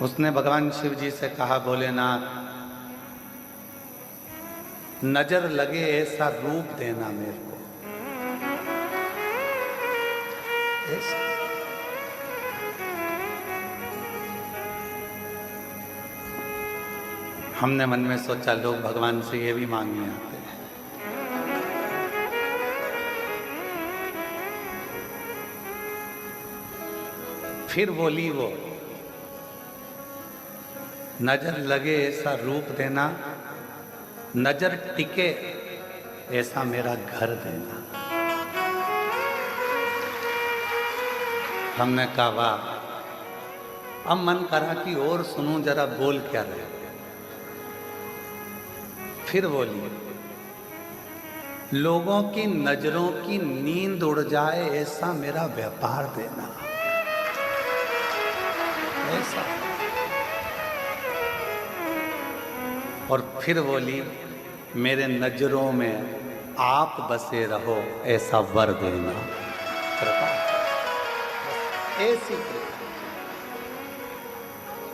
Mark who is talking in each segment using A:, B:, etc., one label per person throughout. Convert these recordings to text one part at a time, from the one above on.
A: उसने भगवान शिव जी से कहा, भोलेनाथ नजर लगे ऐसा रूप देना मेरे को। हमने मन में सोचा लोग भगवान से ये भी मांगने आते हैं। फिर बोली वो, नजर लगे ऐसा रूप देना, नजर टिके ऐसा मेरा घर देना। हमने कहा वाह, अब मन करा कि और सुनूं जरा बोल क्या रहे। फिर बोली, लोगों की नजरों की नींद उड़ जाए ऐसा मेरा व्यापार देना। ऐसा। और फिर बोली, मेरे नजरों में आप बसे रहो ऐसा वर देना। कृपा, ऐसी कृपा।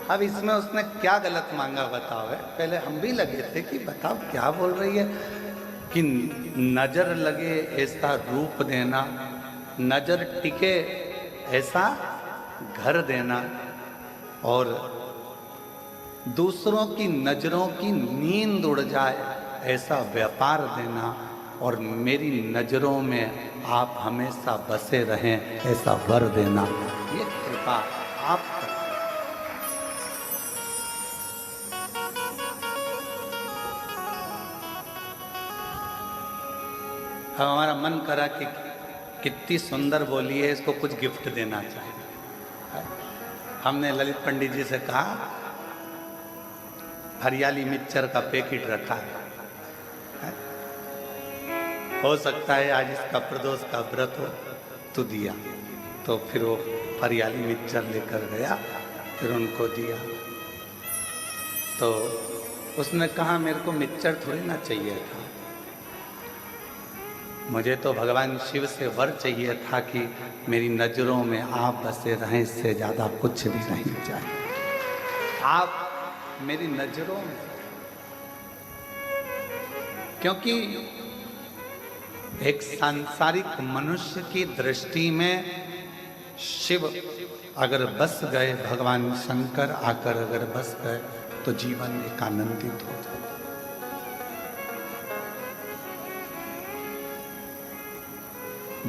A: अब इसमें उसने क्या गलत मांगा बताओ। है पहले हम भी लगे थे कि बताओ क्या बोल रही है कि नजर लगे ऐसा रूप देना, नजर टिके ऐसा घर देना, और दूसरों की नजरों की नींद उड़ जाए ऐसा व्यापार देना, और मेरी नजरों में आप हमेशा बसे रहें ऐसा वर देना। ये कृपा आप कर। हमारा मन करा कि कितनी सुंदर बोली है, इसको कुछ गिफ्ट देना चाहिए। हमने ललित पंडित जी से कहा, हरियाली मिक्सचर का पैकेट रखा है, हो सकता है आज इसका प्रदोष का व्रत हो तो दिया। तो फिर वो हरियाली मिक्सचर लेकर गया, फिर उनको दिया। तो उसने कहा मेरे को मिक्सचर थोड़ी ना चाहिए था, मुझे तो भगवान शिव से वर चाहिए था कि मेरी नजरों में आप बसे रहें, इससे ज़्यादा कुछ भी नहीं चाहिए। आप मेरी नजरों में, क्योंकि एक सांसारिक मनुष्य की दृष्टि में शिव अगर बस गए, भगवान शंकर आकर अगर बस गए तो जीवन एक आनंदित हो जाता।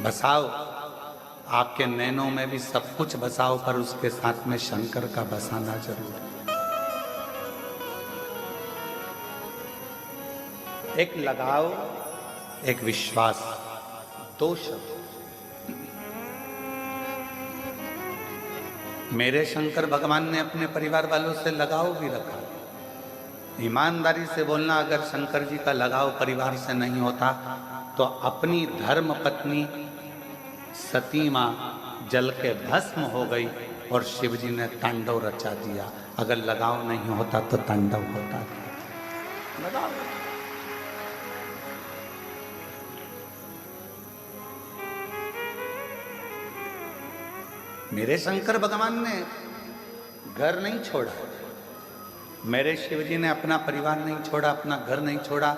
A: बसाओ, आपके नैनों में भी सब कुछ बसाओ, पर उसके साथ में शंकर का बसाना जरूर है। एक लगाव, एक विश्वास, दो शब्द। मेरे शंकर भगवान ने अपने परिवार वालों से लगाव भी रखा। ईमानदारी से बोलना, अगर शंकर जी का लगाव परिवार से नहीं होता तो अपनी धर्म पत्नी सती मां जल के भस्म हो गई और शिव जी ने तांडव रचा दिया। अगर लगाव नहीं होता तो तांडव होता था। लगाव। मेरे शंकर भगवान ने घर नहीं छोड़ा, मेरे शिव जी ने अपना परिवार नहीं छोड़ा, अपना घर नहीं छोड़ा,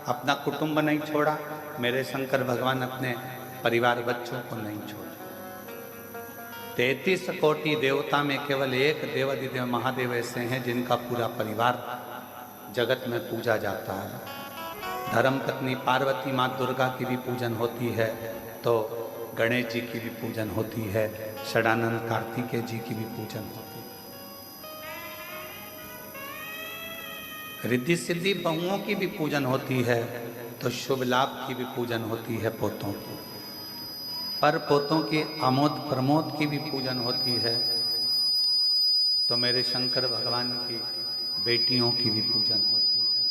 A: अपना कुटुंब नहीं छोड़ा। मेरे शंकर भगवान अपने परिवार बच्चों को नहीं छोड़ा। 33 कोटि देवता में केवल एक देवाधिदेव महादेव ऐसे हैं जिनका पूरा परिवार जगत में पूजा जाता है। धर्म पत्नी पार्वती, माँ दुर्गा की भी पूजन होती है, तो गणेश जी की भी पूजन होती है, षडानंद कार्तिकेय जी की भी पूजन होती है, रिद्धि सिद्धि बहुओं की भी पूजन होती है, तो शुभ लाभ की भी पूजन होती है पोतों की, पर पोतों की आमोद प्रमोद की भी पूजन होती है, तो मेरे शंकर भगवान की बेटियों की भी पूजन होती है।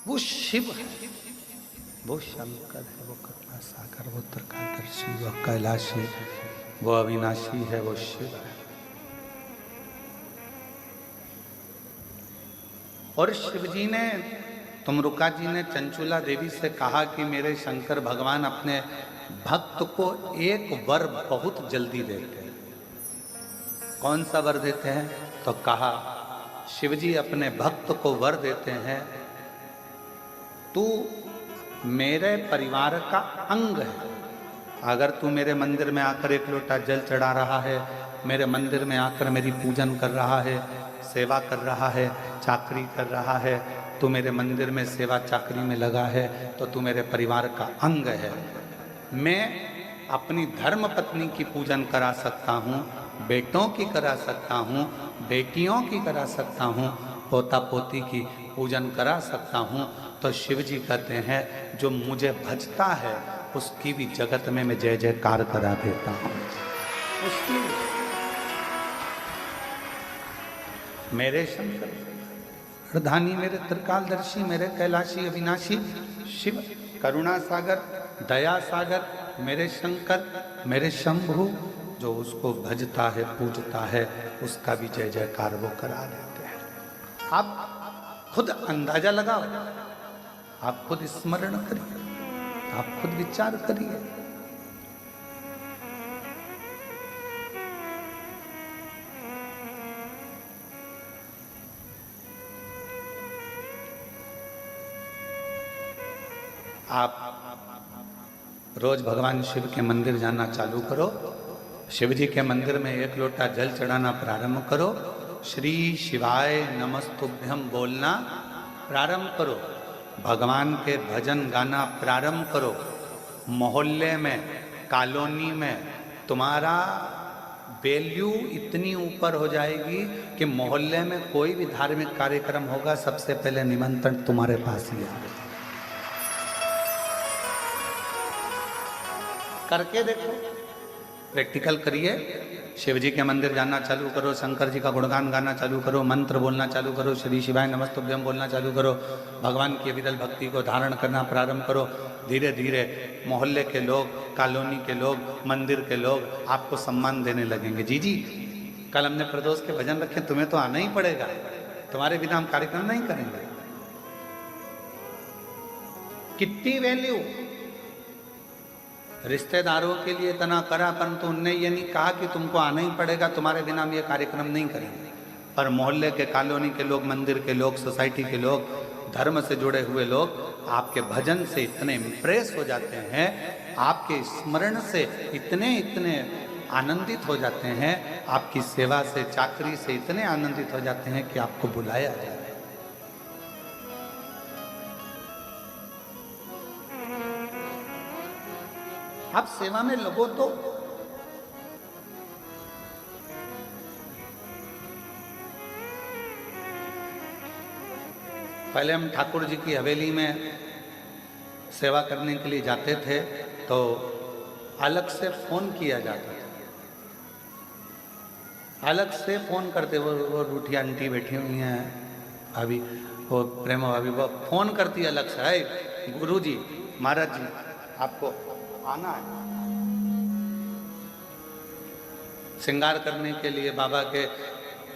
A: वो शिव है, वो शंकर है, वो करुणा सागर, वो त्रिकालदर्शी, वो कैलाशी, वो अविनाशी है, वो शिव है। और शिव जी ने, तुमरुका जी ने चंचुला देवी से कहा कि मेरे शंकर भगवान अपने भक्त को एक वर बहुत जल्दी देते हैं। कौन सा वर देते हैं? तो कहा शिवजी अपने भक्त को वर देते हैं, तू मेरे परिवार का अंग है। अगर तू मेरे मंदिर में आकर एक लोटा जल चढ़ा रहा है, मेरे मंदिर में आकर मेरी पूजन कर रहा है, सेवा कर रहा है, चाकरी कर रहा है, तू मेरे मंदिर में सेवा चाकरी में लगा है, तो तू मेरे परिवार का अंग है। मैं अपनी धर्म पत्नी की पूजन करा सकता हूँ, बेटों की करा सकता हूँ, बेटियों की करा सकता हूँ, पोता पोती की पूजन करा सकता हूँ। तो शिव जी कहते हैं जो मुझे भजता है उसकी भी जगत में मैं जय जयकार करा देता हूँ। उसकी मेरे शंकर प्रधानी, मेरे त्रिकालदर्शी, मेरे कैलाशी अविनाशी शिव, करुणा सागर, दया सागर, मेरे शंकर, मेरे शंभु, जो उसको भजता है पूजता है उसका भी जय जयकार वो करा देते हैं। आप खुद अंदाजा लगाओ, आप खुद स्मरण करिए, आप खुद विचार करिए। आप रोज भगवान शिव के मंदिर जाना चालू करो, शिव जी के मंदिर में एक लोटा जल चढ़ाना प्रारंभ करो, श्री शिवाय नमस्तुभ्यम बोलना प्रारंभ करो, भगवान के भजन गाना प्रारंभ करो। मोहल्ले में, कॉलोनी में तुम्हारा वैल्यू इतनी ऊपर हो जाएगी कि मोहल्ले में कोई भी धार्मिक कार्यक्रम होगा सबसे पहले निमंत्रण तुम्हारे पास ही आएगा। करके देखो, प्रैक्टिकल करिए। शिव जी के मंदिर जाना चालू करो, शंकर जी का गुणगान गाना चालू करो, मंत्र बोलना चालू करो, श्री शिवाय नमस्तुभ्यम बोलना चालू करो, भगवान की विरल भक्ति को धारण करना प्रारंभ करो। धीरे धीरे मोहल्ले के लोग, कॉलोनी के लोग, मंदिर के लोग आपको सम्मान देने लगेंगे। जी जी, कल हमने प्रदोष के भजन रखे, तुम्हें तो आना ही पड़ेगा, तुम्हारे बिना हम कार्यक्रम नहीं करेंगे। कितनी वैल्यू रिश्तेदारों के लिए इतना करा, परंतु उनने ये नहीं कहा कि तुमको आना ही पड़ेगा, तुम्हारे बिना हम ये कार्यक्रम नहीं करेंगे। पर मोहल्ले के, कॉलोनी के लोग, मंदिर के लोग, सोसाइटी के लोग, धर्म से जुड़े हुए लोग आपके भजन से इतने इम्प्रेस हो जाते हैं, आपके स्मरण से इतने आनंदित हो जाते हैं, आपकी सेवा से, चाकरी से इतने आनंदित हो जाते हैं कि आपको बुलाया जाए। आप सेवा में लगो तो पहले हम ठाकुर जी की हवेली में सेवा करने के लिए जाते थे तो अलग से फोन किया जाता था, अलग से फोन करते, वो रूठी आंटी बैठी हुई हैं भाभी, वो प्रेमा भाभी, वो फोन करती अलग से, है गुरु जी, महाराज जी आपको आना है श्रृंगार करने के लिए, बाबा के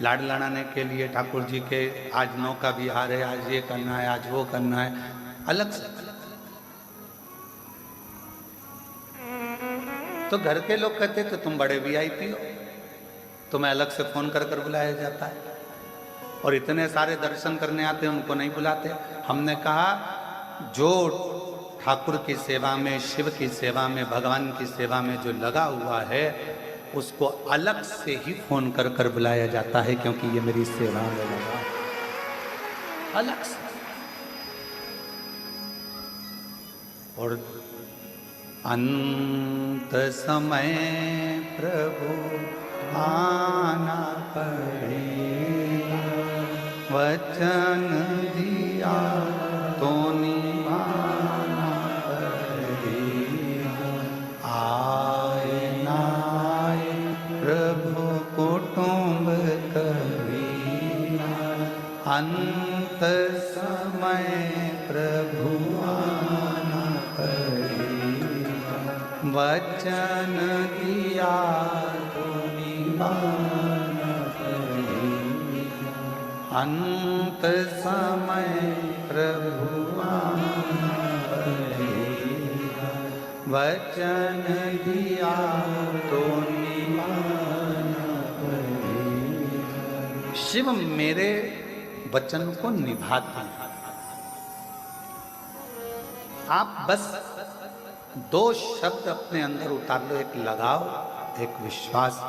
A: लाड लड़ाने के लिए, ठाकुर जी के आज नौका विहार है, आज ये करना है, आज वो करना है, अलग से। तो घर के लोग कहते तो तुम बड़े वीआईपी हो, तुम्हें अलग से फोन कर कर बुलाया जाता है, और इतने सारे दर्शन करने आते हैं उनको नहीं बुलाते। हमने कहा जो ठाकुर की सेवा में, शिव की सेवा में, भगवान की सेवा में जो लगा हुआ है उसको अलग से ही फोन कर कर बुलाया जाता है, क्योंकि ये मेरी सेवा में लगा अलग से। और अंत समय प्रभु आना पड़ेगा, वचन दिया तो निभाना पड़ेगा, आए ना आए प्रभु कुटुंब कबीरा, अंत समय प्रभु आना पड़ेगा, वचन दिया तो निभाना पड़ेगा, अंत समय प्रभु आना पड़ेगा, वचन दिया तो निभाना पड़ेगा। शिव मेरे वचन को निभाते हैं। आप बस दो शब्द अपने अंदर उतार लो, एक लगाव, एक विश्वास।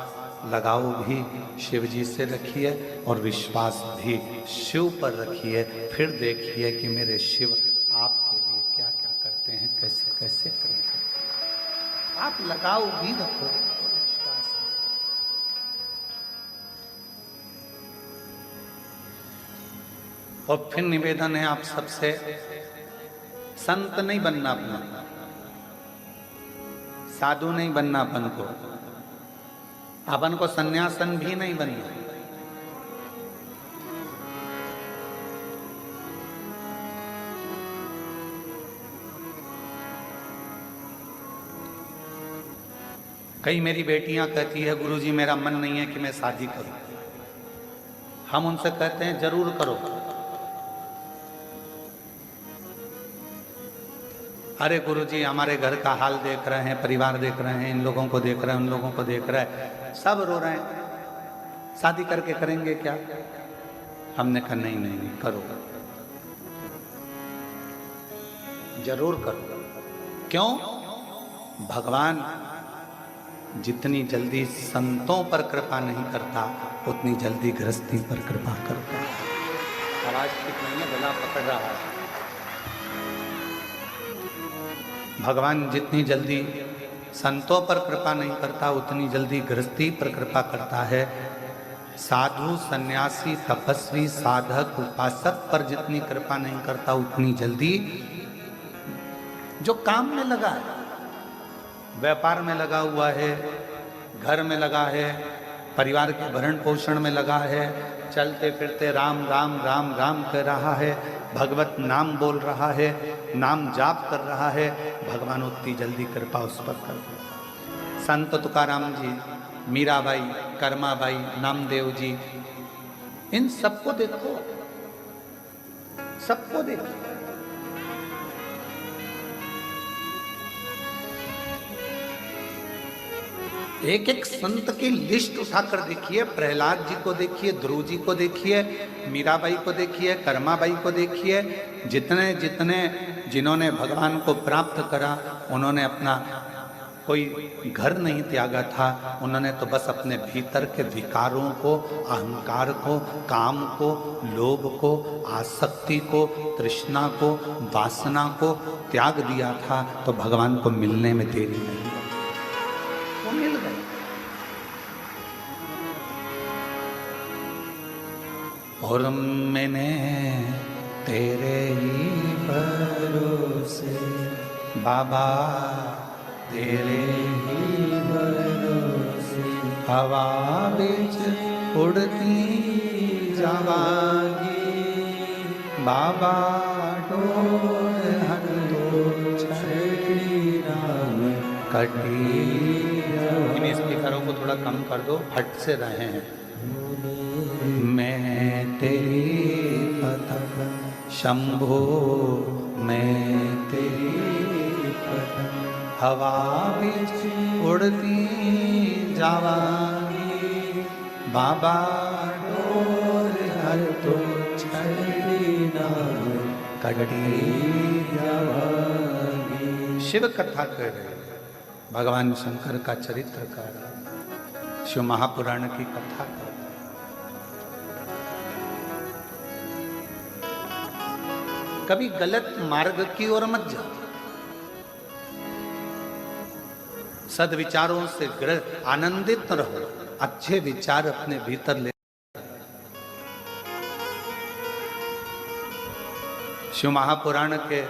A: लगाव भी शिव जी से रखिए और विश्वास भी शिव पर रखिए। फिर देखिए कि मेरे शिव आपके लिए क्या क्या करते हैं, कैसे कैसे करेंगे। आप लगाव भी रखो, विश्वास। और फिर निवेदन है आप सबसे, संत नहीं बनना अपना, साधु नहीं बनना अपन को, अपन को सन्यासन भी नहीं बनना। कई मेरी बेटियां कहती है गुरुजी मेरा मन नहीं है कि मैं शादी करूं। हम उनसे कहते हैं जरूर करो। अरे गुरुजी हमारे घर का हाल देख रहे हैं, परिवार देख रहे हैं, इन लोगों को देख रहे हैं, उन लोगों को देख रहे हैं, सब रो रहे हैं, शादी करके करेंगे क्या? हमने कहा नहीं नहीं नहीं, करो जरूर करो। क्यों? भगवान जितनी जल्दी संतों पर कृपा नहीं करता उतनी जल्दी गृहस्थी पर कृपा करता है। आवाज ठीक नहीं है, गला पकड़ रहा है। भगवान जितनी जल्दी संतों पर कृपा नहीं करता उतनी जल्दी गृहस्थी पर कृपा करता है। साधु सन्यासी तपस्वी साधक उपासक पर जितनी कृपा नहीं करता उतनी जल्दी जो काम में लगा है, व्यापार में लगा हुआ है, घर में लगा है, परिवार के भरण पोषण में लगा है, चलते फिरते राम राम राम राम कह रहा है, भगवत नाम बोल रहा है, नाम जाप कर रहा है, भगवान उतनी जल्दी कृपा उस पर कर देता। संत तुकाराम जी, मीराबाई, कर्माबाई, नामदेव जी, इन सबको देखो, सबको देखो। एक एक संत की लिस्ट उठाकर देखिए। प्रहलाद जी को देखिए, ध्रुव जी को देखिए, मीराबाई को देखिए, कर्माबाई को देखिए। जितने जितने जिन्होंने भगवान को प्राप्त करा उन्होंने अपना कोई घर नहीं त्यागा था। उन्होंने तो बस अपने भीतर के विकारों को, अहंकार को, काम को, लोभ को, आसक्ति को, तृष्णा को, वासना को त्याग दिया था। तो भगवान को मिलने में देरी नहीं, वो मिल गए। और मैंने तेरे ही भरोसे बाबा, तेरे ही भरोसे हवा बिच उड़ती जावांगी बाबा, डोर हर दो छड़ी राम कटी। इन स्पीकरों को थोड़ा कम कर दो, हट से रहे हैं। मैं तेरी पतंग शंभो, मैं तेरी पतंग हवा बिच उड़ती जावांगी बाबा, डोर हर तो छड़ी नाम कटी जावांगी। शिव कथा कर रहे, भगवान शंकर का चरित्र कर रहे, शिव महापुराण की कथा कर। कभी गलत मार्ग की ओर मत जाओ। सद्विचारों से आनंदित रहो, अच्छे विचार अपने भीतर ले। शिव महापुराण के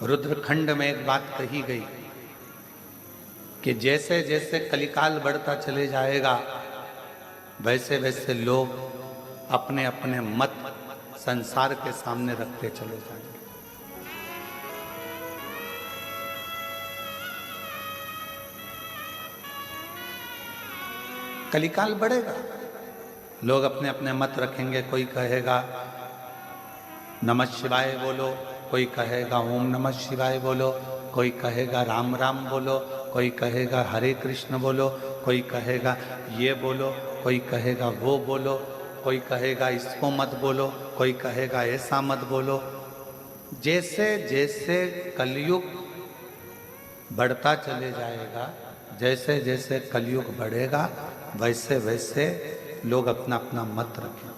A: रुद्रखंड में एक बात कही गई कि जैसे जैसे कलिकाल बढ़ता चले जाएगा वैसे वैसे लोग अपने अपने मत संसार के सामने रखते चले जाएंगे। कलिकाल बढ़ेगा, लोग अपने अपने मत रखेंगे। कोई कहेगा नमः शिवाय बोलो, कोई कहेगा ओम नमः शिवाय बोलो, कोई कहेगा राम राम बोलो, कोई कहेगा हरे कृष्ण बोलो, कोई कहेगा ये बोलो, कोई कहेगा वो बोलो, कोई कहेगा इसको मत बोलो, कोई कहेगा ऐसा मत बोलो। जैसे जैसे कलयुग बढ़ता चले जाएगा, जैसे जैसे कलयुग बढ़ेगा, वैसे वैसे लोग अपना अपना मत रखेंगे।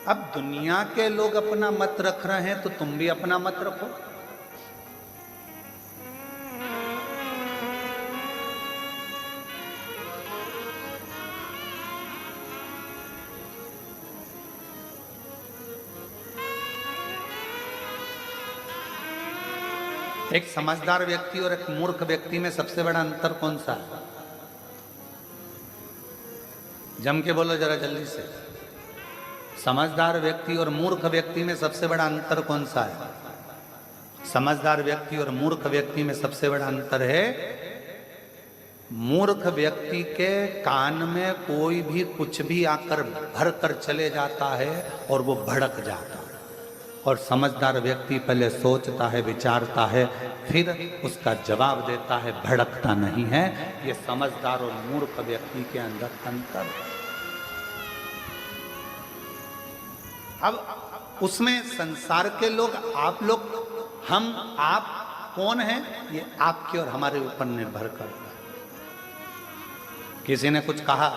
A: अब दुनिया के लोग अपना मत रख रहे हैं तो तुम भी अपना मत रखो। एक समझदार व्यक्ति और एक मूर्ख व्यक्ति में सबसे बड़ा अंतर कौन सा है? जम के बोलो जरा जल्दी से। समझदार व्यक्ति और मूर्ख व्यक्ति में सबसे बड़ा अंतर कौन सा है? समझदार व्यक्ति और मूर्ख व्यक्ति में सबसे बड़ा अंतर है, मूर्ख व्यक्ति के कान में कोई भी कुछ भी आकर भर कर चले जाता है और वो भड़क जाता है। और समझदार व्यक्ति पहले सोचता है, विचारता है, फिर उसका जवाब देता है, भड़कता नहीं है। ये समझदार और मूर्ख व्यक्ति के अंदर अंतर है। अब उसमें संसार के लोग, आप लोग, हम, आप कौन हैं, ये आपके और हमारे ऊपर निर्भर करता है। किसी ने कुछ कहा,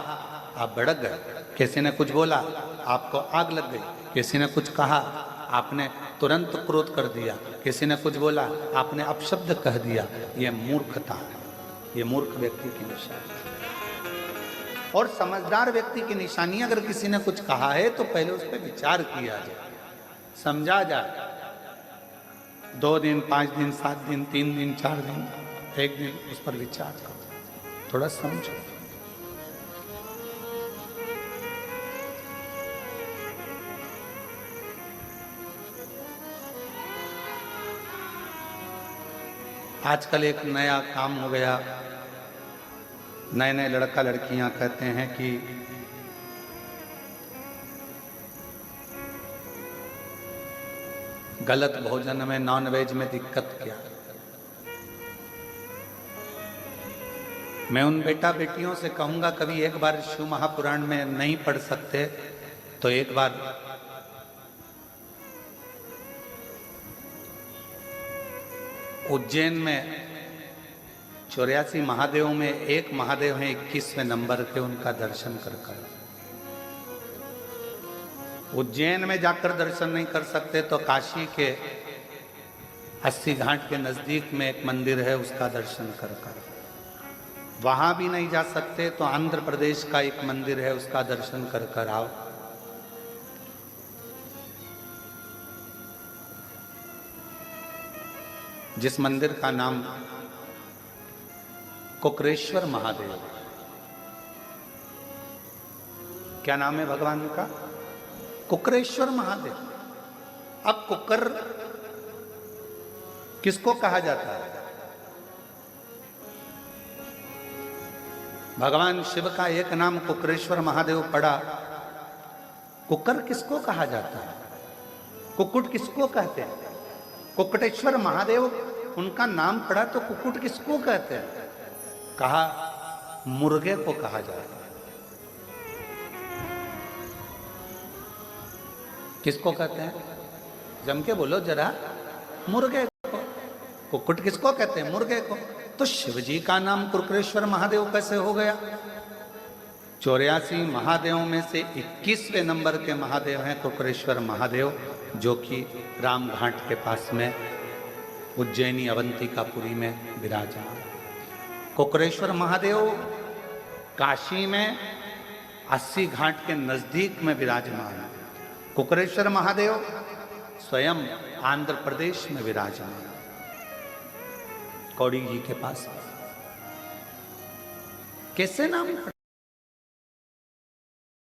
A: आप भड़क गए। किसी ने कुछ बोला, आपको आग लग गई। किसी ने कुछ कहा, आपने तुरंत क्रोध कर दिया। किसी ने कुछ बोला, आपने अपशब्द कह दिया। ये मूर्खता है, ये मूर्ख व्यक्ति की निशानी। और समझदार व्यक्ति की निशानी, अगर किसी ने कुछ कहा है तो पहले उस पर विचार किया जाए, समझा जाए। 2 दिन, 5 दिन, 7 दिन, 3 दिन, 4 दिन, 1 दिन उस पर विचार करो, थोड़ा समझो। आजकल एक नया काम हो गया, नए नए लड़का लड़कियां कहते हैं कि गलत भोजन में, नॉनवेज में दिक्कत क्या। मैं उन बेटा बेटियों से कहूंगा, कभी एक बार शिव महापुराण में नहीं पढ़ सकते तो एक बार उज्जैन में 84 महादेव में एक महादेव है 21वें नंबर के, उनका दर्शन कर। उज्जैन में जाकर दर्शन नहीं कर सकते तो काशी के 80 घाट के नजदीक में एक मंदिर है, उसका दर्शन कर। वहां भी नहीं जा सकते तो आंध्र प्रदेश का एक मंदिर है, उसका दर्शन कर आओ। जिस मंदिर का नाम कुकरेश्वर महादेव। क्या नाम है भगवान का? कुकरेश्वर महादेव। अब कुकर किसको कहा जाता है? भगवान शिव का एक नाम कुकरेश्वर महादेव पड़ा, कुकर किसको कहा जाता है? कुकुट किसको कहते हैं? कुक्कुटेश्वर महादेव उनका नाम पड़ा तो कुकुट किसको कहते हैं? कहा मुर्गे को कहा जाता है। किसको कहते हैं? जम के बोलो जरा। मुर्गे को। कुक्कुट किसको कहते हैं? मुर्गे को। तो शिवजी का नाम कुकरेश्वर महादेव कैसे हो गया? 84 महादेवों में से 21वें नंबर के महादेव हैं कुकरेश्वर महादेव, जो कि राम घाट के पास में उज्जैनी अवंतिकापुरी में विराजमान। कुकरेश्वर महादेव काशी में 80 घाट के नजदीक में विराजमान है। कुकरेश्वर महादेव स्वयं आंध्र प्रदेश में विराजमान, कौड़ी जी के पास। कैसे नाम